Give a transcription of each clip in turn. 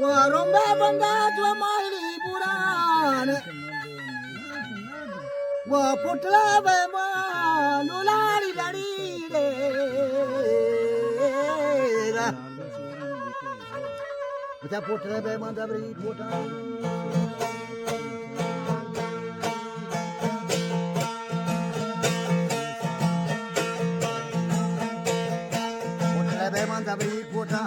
Waromba banda jwa mali buran wa putla be ma nulari lari re Uta putla be ma dabri putla Putla be ma dabri putla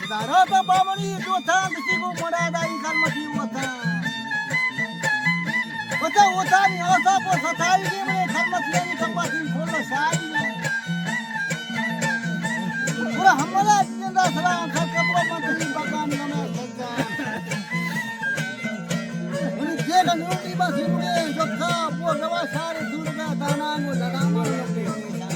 Rata Bamani Dota, the Tibu Morada in Kalmati Wata. Wata, Ota, Satai, Kalmati, Kapati, Polo Sai. Pura Hamala, Yandasra, Kakapa, Bagan, when it gave a new Tiba, Jota, Pogava, Sari, Durga, Dana, Dana.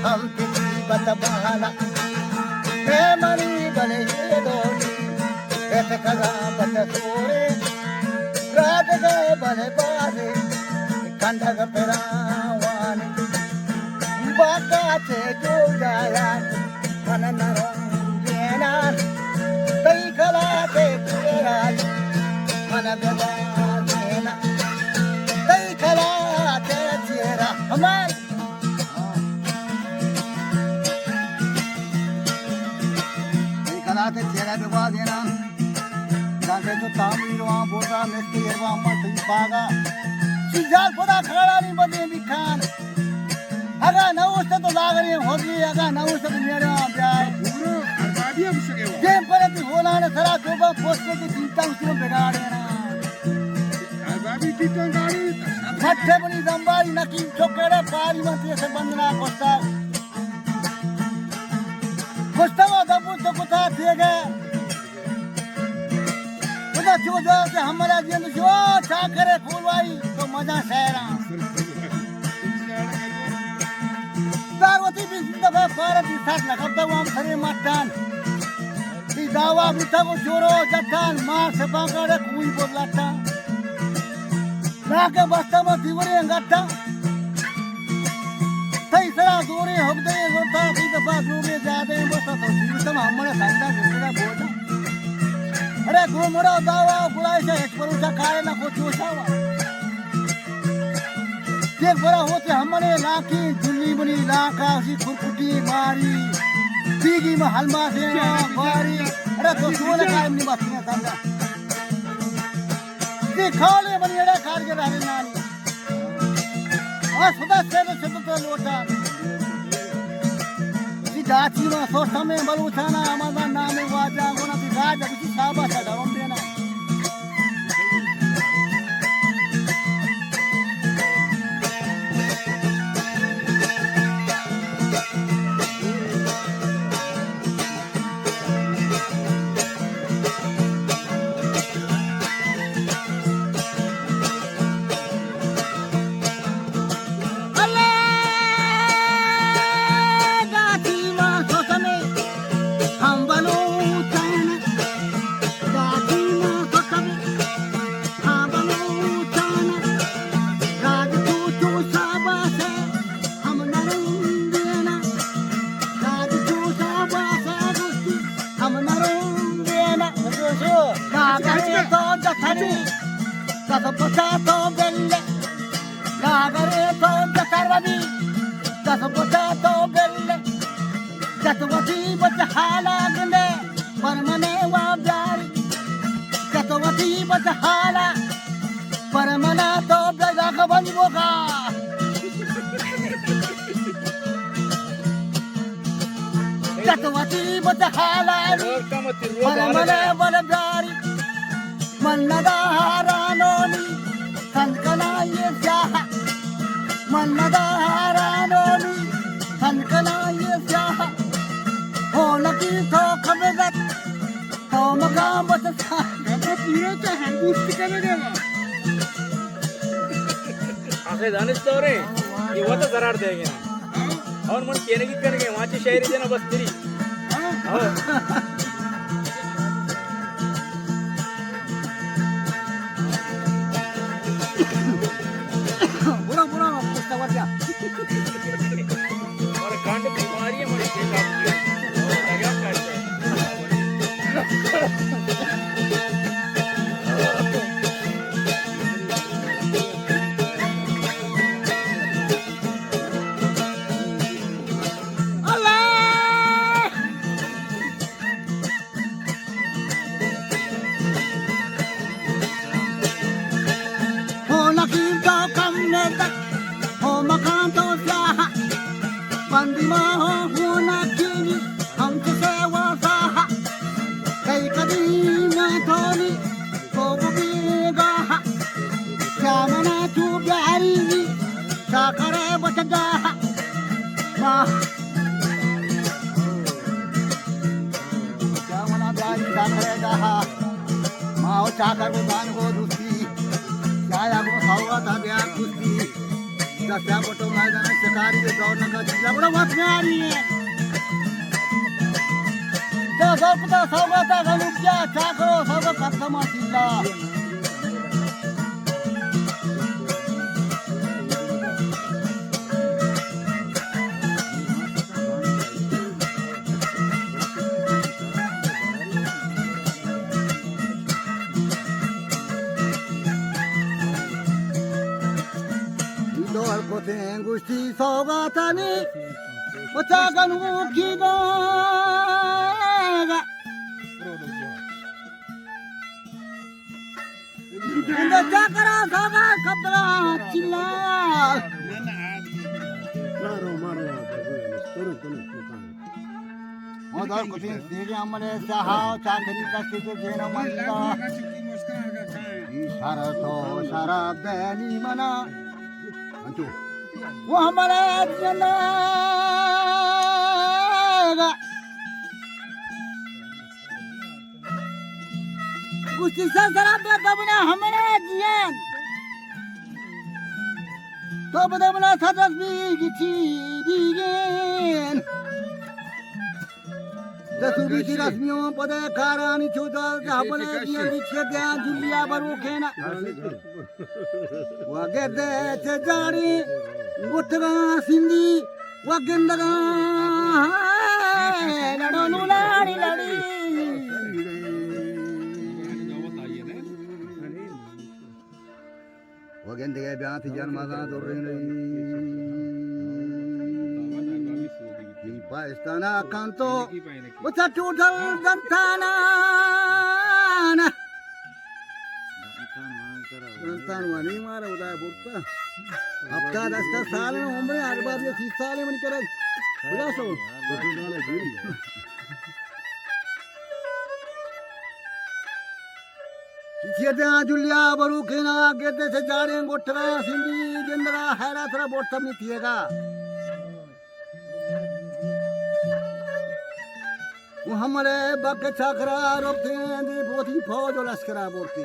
हम किसी बतबाला मैं मरी बने ये दोनी ऐसे कदा बत सोरे रात गए बने बारे कंधा का पेरावानी बाका से जो जाया मन नरंगेना कई कला के तेरा मन बेबाना कई कला के तेरा हमारे kalaate tiada bewa dena jangan tu tamu irwa boda mesti irwa amma tu paga sijal boda khara ni bade bikhan aga na usta to lagari hogi aga na usta to mera pyar puro arbadi ab sake ho je parati hola na sara toba poste ki tinta usno begade na arbadi tinta gadi matte bani zambari naki chokere pari mati se bandna costa Gustavo da Busto कुता थिएगा उधर जो जो के हमारा जीवन जो चाकरे फूलवाई तो मजा सहरा दावती भी दफा भारत की साथ लगाता हुआ हम सरे मतदान की दावा भी था वो जोरो जट्टान मार से बांगड़े कुई बोलता लाके बस्ता में दीवारें अंगाता सही सरा दूरी होते होता की दफा दूरी जाते हैं बस तो जीवितम हमारे संदा दूसरा बोलता अरे घूमरो दावा बुलाई से एक परुचा खाए ना को चोसावा एक बड़ा होते हमारे लाकी जुल्ली बनी लाका उसी खुरकुटी मारी तीगी में हलमा से मारी अरे तो सोने का नहीं बात नहीं समझा ये खाले बनी अरे खाल के रहने नानी सुधा से तो लोटा जाची में सोचा में बलूचाना हमारा नाम है वाजा गोना बिगाड़ जब साबा सा डरम देना और मन केने की करके वाची शायरी देना बस तेरी बुरा बुरा पुस्तक वाचा और कांड बीमारी है मुझे देखा और लगा करते क्या बोटो मैदान शिकारी के दौड़ लगा जिला बड़ा वक्त में आ रही है तो सब पता सौगाता गलू क्या करो सब खत्म जिला Gusti sogatani ucakan ukiga anda cakra soga kapra cilla modal kutin siri amare sahau chakri kasite jena malla isharato sharabani mana antu वो हमारे जनागा कुछ शराब दे तब ना हमारे जियन तो बदे बना सदस भी किसी दिगेन दसुबी की रस्मियों पदे कारानी चुदल जाबले दिया बिछे दिया जुलिया बरुखेना वगे दे चजारी गुटगा सिंधी वगिंदगा लड़ो नुलाड़ी लड़ी वगिंद के ब्याह थी जन्मादा तो रही पाकिस्तान कांतो बच्चा टूटल जनताना जनतान वानी मारा उदाय बोलता हफ्ता 10 साल में उम्र 8 बार ये 30 साल में करे बुला सो किसी जुलिया बरू केना गेते से जाड़े गोठरा सिंधी जिंदरा हैरा थरा बोट सब नहीं थिएगा वो हमारे बाके छाकरा रोकते दी पोथी फौज और लश्करा बोलती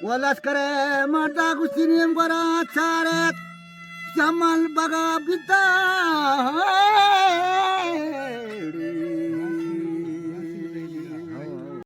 वो लश्करे माता कुछ नियम करा चारे जमल बगा बिता